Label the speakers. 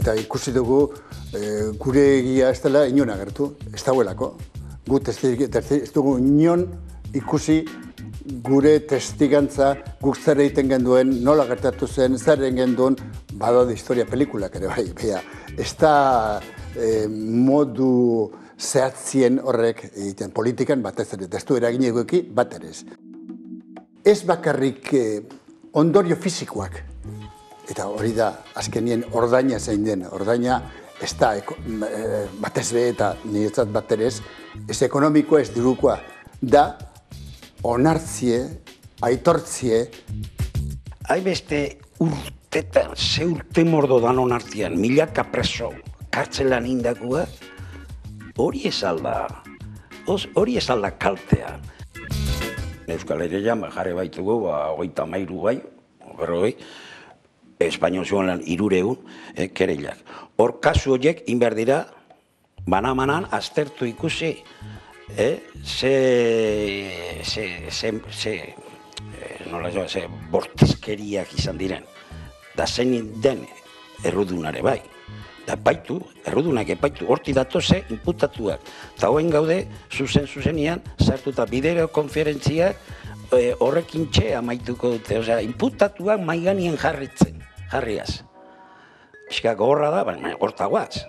Speaker 1: Eta ikusi dugu, gure egia ez dela inon agertu, ez dagoelako. Gu ez dugu inon ikusi gure testigantza, guk zer egiten genduen, nola gertatu zen, zer egin genduen, badaude historia pelikulak ere bai. Ez da modu zehatzien horrek egiten politikan batez ere, ez du eragin egoeki bat ere ez. Ez bakarrik ondorio fisikoak, eta hori da, azkenien ordaina zein den, ordaina ez da batez be eta niretzat bat ere ez ekonomikoa ez dirukoa, da onartzie, aitortzie.
Speaker 2: Hainbeste urtetan, ze urte mordo dan onartzian, milaka preso, kartzelan indakua, hori ez alda kaltea. Euskal Herrian jarri baitugu, 33 gai, berrogei, Espainiol zuen lan 300 kereilak. Hor kasu horiek inber dira, banamanan aztertu ikusi, ze bortizkeriak izan diren, da zein den errudunare bai. Da epaitu, errudunak epaitu, horti datoze inputatuak. Eta hoen gaude, zuzenian, sartuta bideokonferentziak horrekin txe amaituko dute. Osea, inputatuak maiganien jarriaz. Eskak horra da, baina hortagoaz.